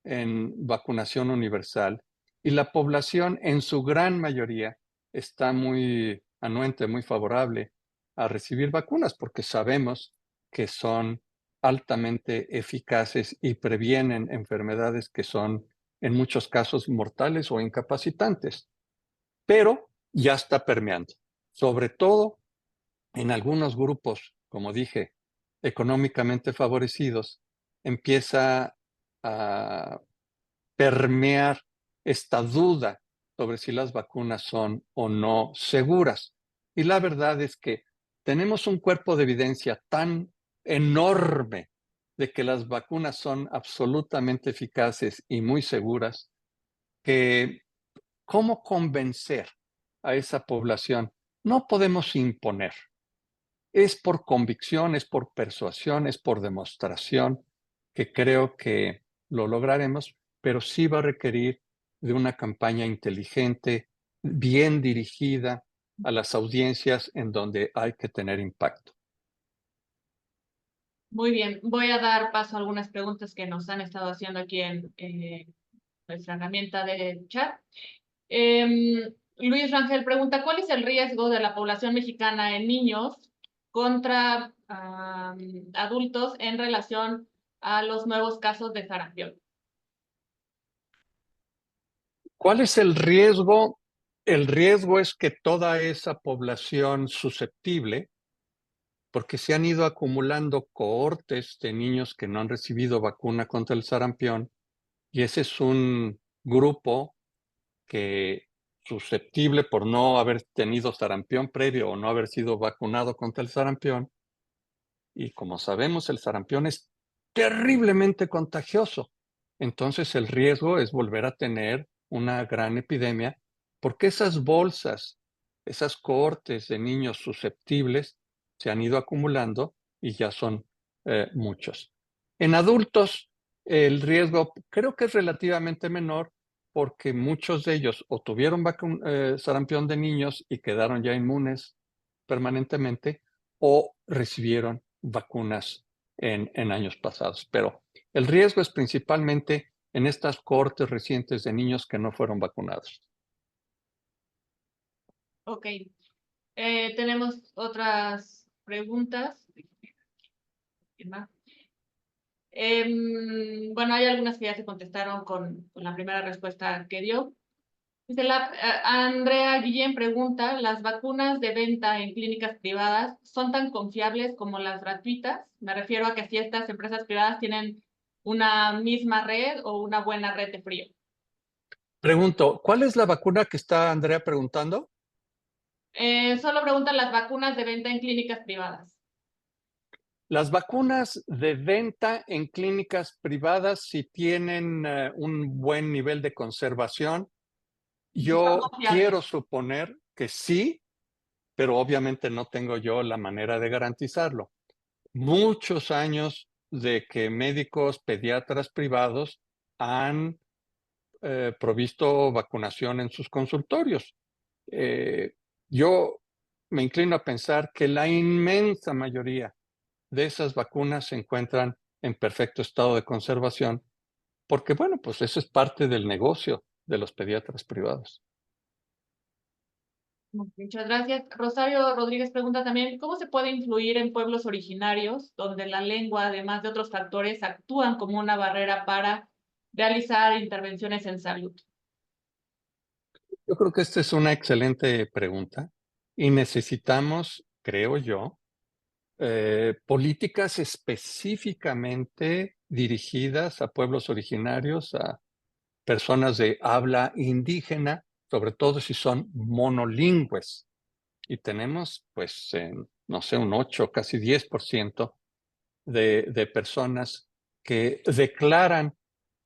en vacunación universal y la población en su gran mayoría está muy anuente, muy favorable a recibir vacunas porque sabemos que son altamente eficaces y previenen enfermedades que son en muchos casos mortales o incapacitantes. Pero ya está permeando, sobre todo en algunos grupos, como dije, económicamente favorecidos, empieza a permear esta duda sobre si las vacunas son o no seguras. Y la verdad es que tenemos un cuerpo de evidencia tan enorme de que las vacunas son absolutamente eficaces y muy seguras, que ¿cómo convencer a esa población? No podemos imponer. Es por convicción, es por persuasión, es por demostración que creo que lo lograremos, pero sí va a requerir de una campaña inteligente, bien dirigida a las audiencias en donde hay que tener impacto. Muy bien, voy a dar paso a algunas preguntas que nos han estado haciendo aquí en nuestra herramienta de chat. Luis Rangel pregunta, ¿cuál es el riesgo de la población mexicana en niños contra adultos en relación a los nuevos casos de sarampión? ¿Cuál es el riesgo? El riesgo es que toda esa población susceptible, porque se han ido acumulando cohortes de niños que no han recibido vacuna contra el sarampión, y ese es un grupo que susceptible por no haber tenido sarampión previo o no haber sido vacunado contra el sarampión. Y como sabemos, el sarampión es terriblemente contagioso. Entonces el riesgo es volver a tener una gran epidemia porque esas bolsas, esas cohortes de niños susceptibles se han ido acumulando y ya son muchos. En adultos, el riesgo creo que es relativamente menor porque muchos de ellos o tuvieron sarampión de niños y quedaron ya inmunes permanentemente o recibieron vacunas en años pasados. Pero el riesgo es principalmente en estas cohortes recientes de niños que no fueron vacunados. Ok, tenemos otras preguntas. Bueno, hay algunas que ya se contestaron con la primera respuesta que dio. Dice Andrea Guillén pregunta, ¿las vacunas de venta en clínicas privadas son tan confiables como las gratuitas? Me refiero a que si estas empresas privadas tienen una misma red o una buena red de frío. Pregunto, ¿cuál es la vacuna que está Andrea preguntando? Solo preguntan las vacunas de venta en clínicas privadas. Las vacunas de venta en clínicas privadas, si tienen un buen nivel de conservación, Son yo confiables. quiero suponer que sí, pero obviamente no tengo yo la manera de garantizarlo. Muchos años de que médicos pediatras privados han provisto vacunación en sus consultorios. Yo me inclino a pensar que la inmensa mayoría de esas vacunas se encuentran en perfecto estado de conservación, porque bueno, pues eso es parte del negocio de los pediatras privados. Muchas gracias. Rosario Rodríguez pregunta también, ¿cómo se puede influir en pueblos originarios donde la lengua, además de otros factores, actúan como una barrera para realizar intervenciones en salud? Yo creo que esta es una excelente pregunta y necesitamos, creo yo, políticas específicamente dirigidas a pueblos originarios, a personas de habla indígena, sobre todo si son monolingües. Y tenemos, pues, no sé, un 8, casi 10% de personas que declaran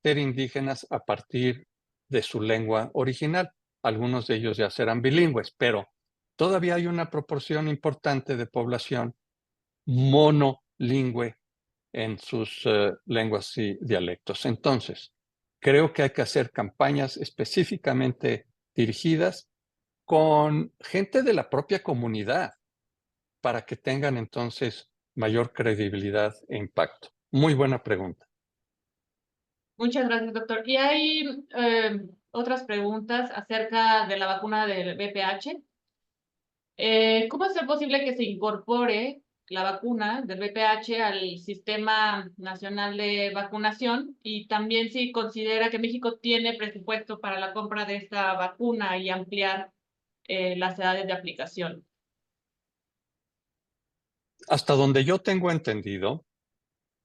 ser indígenas a partir de su lengua original. Algunos de ellos ya serán bilingües, pero todavía hay una proporción importante de población monolingüe en sus lenguas y dialectos. Entonces, creo que hay que hacer campañas específicamente dirigidas con gente de la propia comunidad para que tengan entonces mayor credibilidad e impacto? Muy buena pregunta. Muchas gracias, doctor. Y hay otras preguntas acerca de la vacuna del VPH. ¿Cómo es posible que se incorpore la vacuna del VPH al Sistema Nacional de Vacunación? Y también si considera que México tiene presupuesto para la compra de esta vacuna y ampliar las edades de aplicación. Hasta donde yo tengo entendido,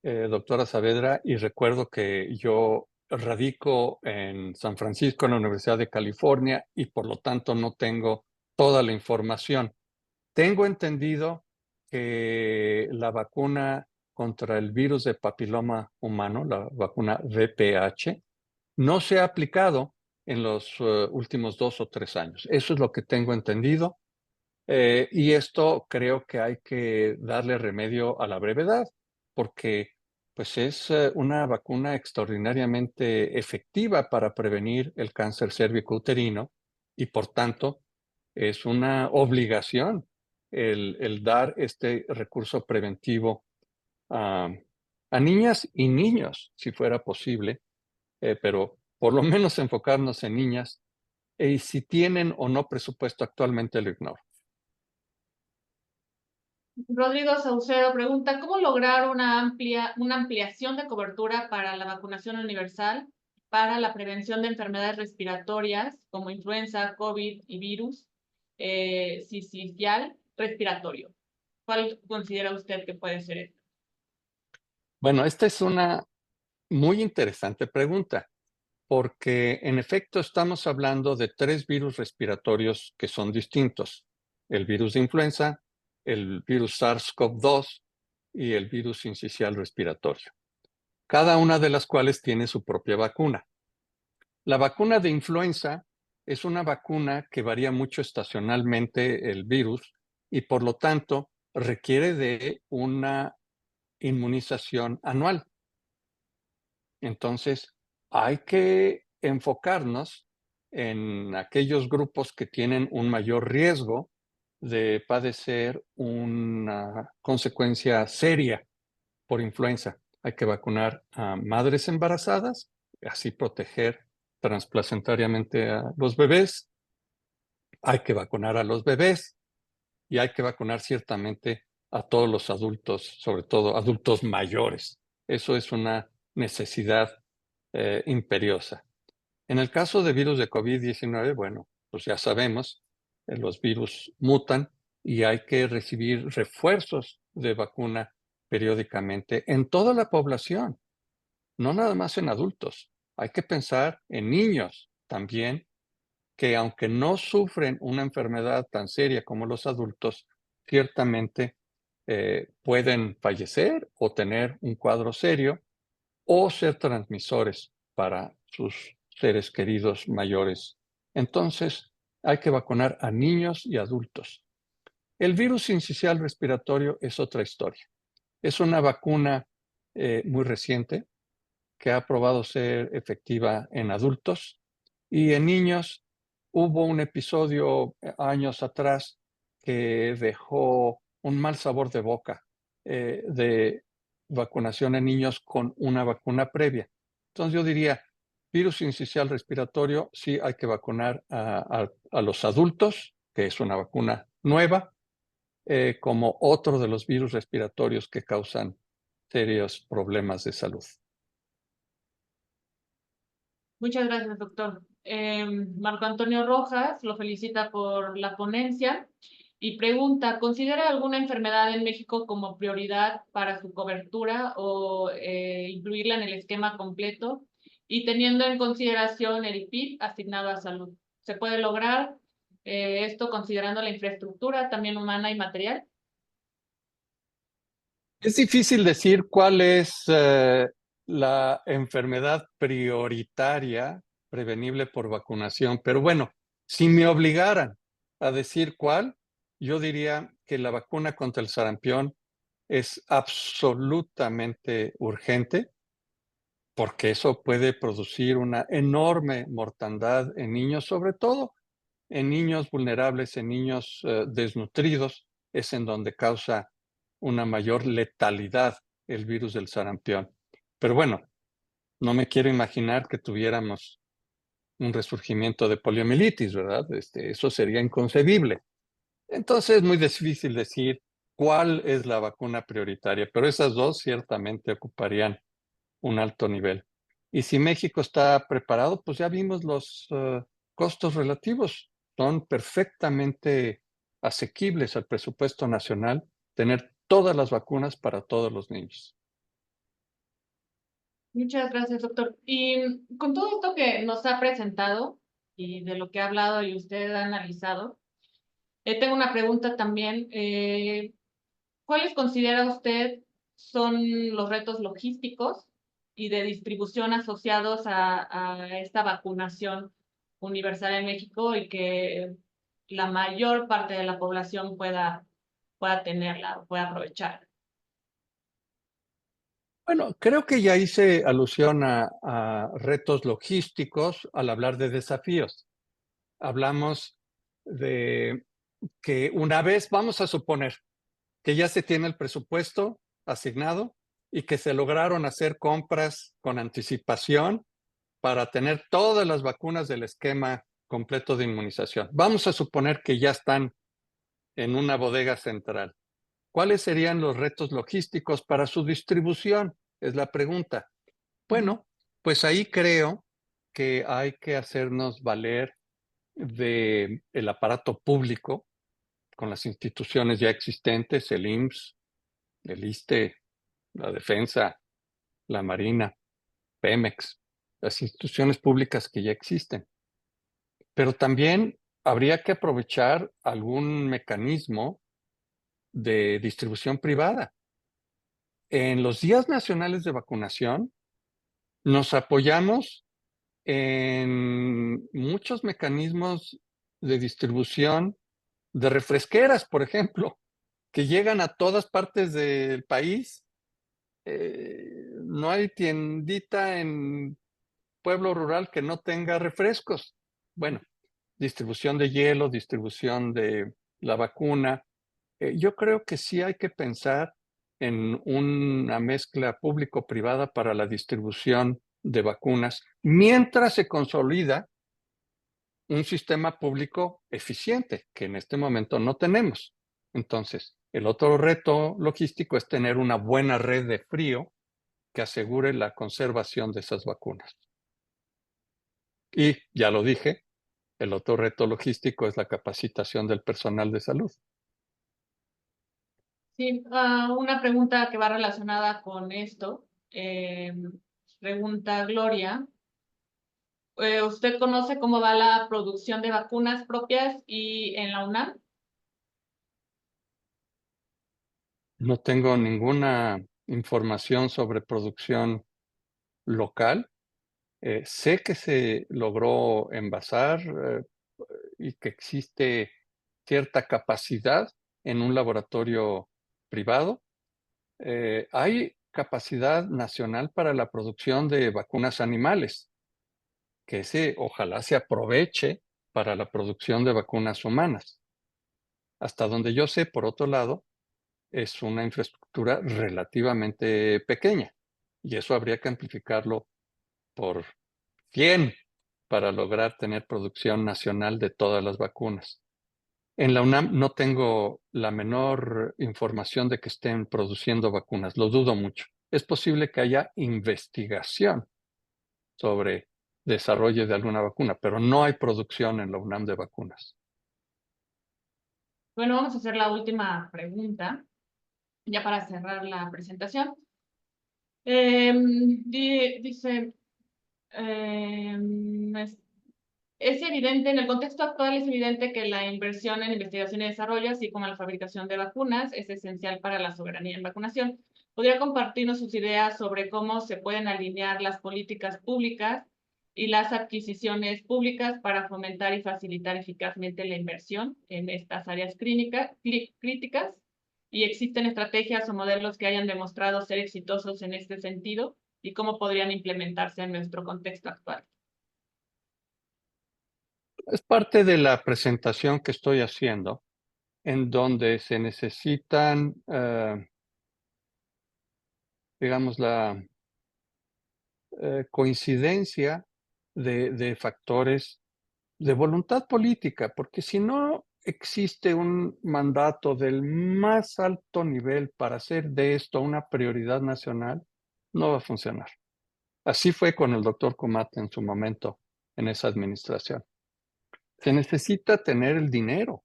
doctora Saavedra, y recuerdo que yo radico en San Francisco, en la Universidad de California, y por lo tanto no tengo toda la información. Tengo entendido que la vacuna contra el virus de papiloma humano, la vacuna VPH, no se ha aplicado en los últimos 2 o 3 años. Eso es lo que tengo entendido. Y esto creo que hay que darle remedio a la brevedad, porque pues es una vacuna extraordinariamente efectiva para prevenir el cáncer cérvico-uterino y por tanto es una obligación el dar este recurso preventivo a, a niñas y niños, si fuera posible, pero por lo menos enfocarnos en niñas y si tienen o no presupuesto actualmente lo ignoro. Rodrigo Saucedo pregunta, ¿cómo lograr una ampliación de cobertura para la vacunación universal para la prevención de enfermedades respiratorias como influenza, COVID y virus sincicial respiratorio? ¿Cuál considera usted que puede ser esto? Bueno, esta es una muy interesante pregunta, porque en efecto estamos hablando de 3 virus respiratorios que son distintos: el virus de influenza, el virus SARS-CoV-2 y el virus sincicial respiratorio, cada una de las cuales tiene su propia vacuna. La vacuna de influenza es una vacuna que varía mucho estacionalmente el virus y por lo tanto requiere de una inmunización anual. Entonces, hay que enfocarnos en aquellos grupos que tienen un mayor riesgo de padecer una consecuencia seria por influenza. Hay que vacunar a madres embarazadas, así proteger transplacentariamente a los bebés. Hay que vacunar a los bebés y hay que vacunar ciertamente a todos los adultos, sobre todo adultos mayores. Eso es una necesidad imperiosa. En el caso de virus de COVID-19, bueno, pues ya sabemos, los virus mutan y hay que recibir refuerzos de vacuna periódicamente en toda la población, no nada más en adultos. Hay que pensar en niños también, que aunque no sufren una enfermedad tan seria como los adultos, ciertamente pueden fallecer o tener un cuadro serio o ser transmisores para sus seres queridos mayores. Entonces, hay que vacunar a niños y adultos. El virus sincicial respiratorio es otra historia. Es una vacuna muy reciente que ha probado ser efectiva en adultos y en niños hubo un episodio años atrás que dejó un mal sabor de boca de vacunación en niños con una vacuna previa. Entonces yo diría, virus sincicial respiratorio, sí hay que vacunar a los adultos, que es una vacuna nueva, como otro de los virus respiratorios que causan serios problemas de salud. Muchas gracias, doctor. Marco Antonio Rojas lo felicita por la ponencia y pregunta, ¿considera alguna enfermedad en México como prioridad para su cobertura o incluirla en el esquema completo? Y teniendo en consideración el PIB asignado a salud, ¿se puede lograr esto considerando la infraestructura también humana y material? Es difícil decir cuál es la enfermedad prioritaria prevenible por vacunación, pero bueno, si me obligaran a decir cuál, yo diría que la vacuna contra el sarampión es absolutamente urgente porque eso puede producir una enorme mortandad en niños, sobre todo en niños vulnerables, en niños desnutridos, es en donde causa una mayor letalidad el virus del sarampión. Pero bueno, no me quiero imaginar que tuviéramos un resurgimiento de poliomielitis, ¿verdad? Eso sería inconcebible. Entonces es muy difícil decir cuál es la vacuna prioritaria, pero esas dos ciertamente ocuparían un alto nivel. Y si México está preparado, pues ya vimos los costos relativos. Son perfectamente asequibles al presupuesto nacional tener todas las vacunas para todos los niños. Muchas gracias, doctor. Y con todo esto que nos ha presentado y de lo que ha hablado y usted ha analizado, tengo una pregunta también. ¿Cuáles considera usted son los retos logísticos y de distribución asociados a esta vacunación universal en México y que la mayor parte de la población pueda tenerla, pueda aprovechar? Bueno, creo que ya hice alusión a retos logísticos al hablar de desafíos. Hablamos de que una vez, vamos a suponer que ya se tiene el presupuesto asignado y que se lograron hacer compras con anticipación para tener todas las vacunas del esquema completo de inmunización. Vamos a suponer que ya están en una bodega central. ¿Cuáles serían los retos logísticos para su distribución? Es la pregunta. Bueno, pues ahí creo que hay que hacernos valer del aparato público con las instituciones ya existentes, el IMSS, el ISSSTE, la Defensa, la Marina, Pemex, las instituciones públicas que ya existen. Pero también habría que aprovechar algún mecanismo de distribución privada. En los días nacionales de vacunación nos apoyamos en muchos mecanismos de distribución de refresqueras, por ejemplo, que llegan a todas partes del país. No hay tiendita en pueblo rural que no tenga refrescos. Bueno, distribución de hielo, distribución de la vacuna. Yo creo que sí hay que pensar en una mezcla público-privada para la distribución de vacunas, mientras se consolida un sistema público eficiente, que en este momento no tenemos. Entonces, el otro reto logístico es tener una buena red de frío que asegure la conservación de esas vacunas. Y, ya lo dije, el otro reto logístico es la capacitación del personal de salud. Sí, una pregunta que va relacionada con esto. Pregunta Gloria. ¿Usted conoce cómo va la producción de vacunas propias y en la UNAM? No tengo ninguna información sobre producción local. Sé que se logró envasar y que existe cierta capacidad en un laboratorio privado. Hay capacidad nacional para la producción de vacunas animales, que ese ojalá se aproveche para la producción de vacunas humanas. Hasta donde yo sé, por otro lado, es una infraestructura relativamente pequeña y eso habría que amplificarlo por 100 para lograr tener producción nacional de todas las vacunas. En la UNAM no tengo la menor información de que estén produciendo vacunas, lo dudo mucho. Es posible que haya investigación sobre desarrollo de alguna vacuna, pero no hay producción en la UNAM de vacunas. Bueno, vamos a hacer la última pregunta, ya para cerrar la presentación. Dice, es evidente, en el contexto actual es evidente que la inversión en investigación y desarrollo, así como la fabricación de vacunas, es esencial para la soberanía en vacunación. ¿Podría compartirnos sus ideas sobre cómo se pueden alinear las políticas públicas y las adquisiciones públicas para fomentar y facilitar eficazmente la inversión en estas áreas críticas? ¿Y existen estrategias o modelos que hayan demostrado ser exitosos en este sentido? ¿Y cómo podrían implementarse en nuestro contexto actual? Es parte de la presentación que estoy haciendo. en donde se necesitan, digamos, la coincidencia de factores de voluntad política, porque si no existe un mandato del más alto nivel para hacer de esto una prioridad nacional, no va a funcionar. Así fue con el doctor Comate en su momento en esa administración. Se necesita tener el dinero,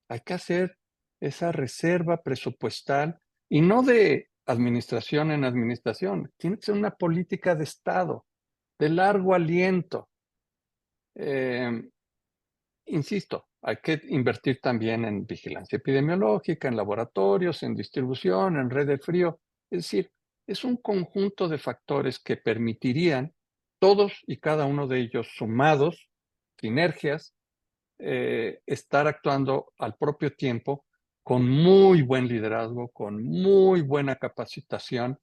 hay que hacer esa reserva presupuestal y no de administración en administración, tiene que ser una política de Estado, de largo aliento. Eh, Insisto, hay que invertir también en vigilancia epidemiológica, en laboratorios, en distribución, en red de frío. Es decir, es un conjunto de factores que permitirían, todos y cada uno de ellos sumados, sinergias, estar actuando al propio tiempo con muy buen liderazgo, con muy buena capacitación,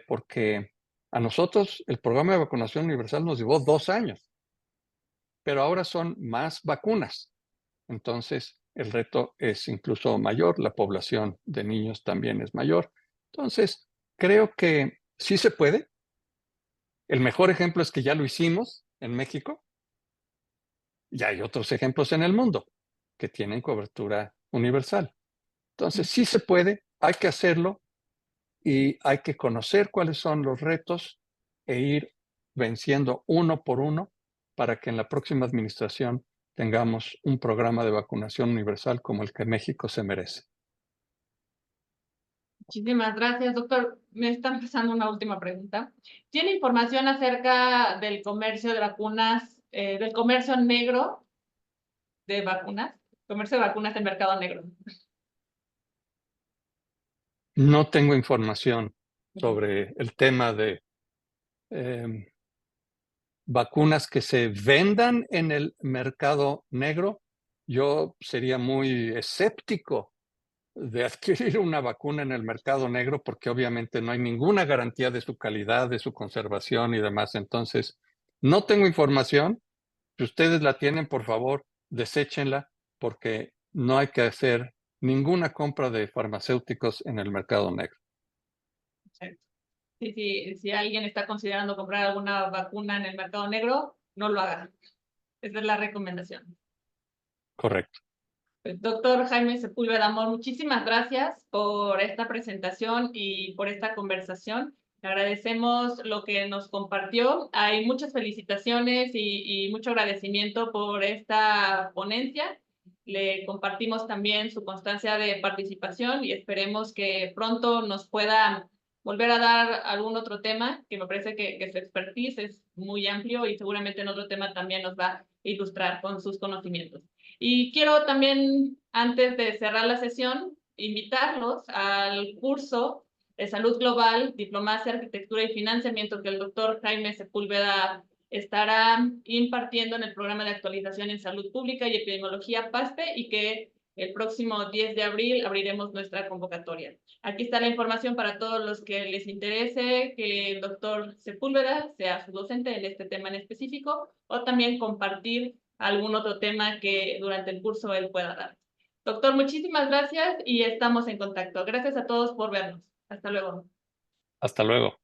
porque a nosotros el programa de vacunación universal nos llevó 2 años, pero ahora son más vacunas. Entonces, el reto es incluso mayor, la población de niños también es mayor. Entonces, creo que sí se puede. El mejor ejemplo es que ya lo hicimos en México y hay otros ejemplos en el mundo que tienen cobertura universal. Entonces, sí se puede, hay que hacerlo y hay que conocer cuáles son los retos e ir venciendo uno por uno para que en la próxima administración tengamos un programa de vacunación universal como el que México se merece. Muchísimas gracias, doctor. Me están pasando una última pregunta. ¿Tiene información acerca del comercio de vacunas, del comercio negro de vacunas? Comercio de vacunas en mercado negro. No tengo información sobre el tema de em, vacunas que se vendan en el mercado negro. Yo sería muy escéptico de adquirir una vacuna en el mercado negro porque obviamente no hay ninguna garantía de su calidad, de su conservación y demás. Entonces, no tengo información. Si ustedes la tienen, por favor, deséchenla porque no hay que hacer ninguna compra de farmacéuticos en el mercado negro. Sí, sí, si alguien está considerando comprar alguna vacuna en el mercado negro, no lo haga. Esa es la recomendación. Correcto. Pues, doctor Jaime Sepúlveda Amor, muchísimas gracias por esta presentación y por esta conversación. Le agradecemos lo que nos compartió. Hay muchas felicitaciones y mucho agradecimiento por esta ponencia. Le compartimos también su constancia de participación y esperemos que pronto nos pueda volver a dar algún otro tema, que me parece que su expertise es muy amplio y seguramente en otro tema también nos va a ilustrar con sus conocimientos. Y quiero también, antes de cerrar la sesión, invitarlos al curso de Salud Global, Diplomacia, Arquitectura y Financiamiento que el doctor Jaime Sepúlveda estará impartiendo en el programa de actualización en Salud Pública y Epidemiología PASPE y que el próximo 10 de abril abriremos nuestra convocatoria. Aquí está la información para todos los que les interese que el doctor Sepúlveda sea su docente en este tema en específico o también compartir algún otro tema que durante el curso él pueda dar. Doctor, muchísimas gracias y estamos en contacto. Gracias a todos por vernos. Hasta luego. Hasta luego.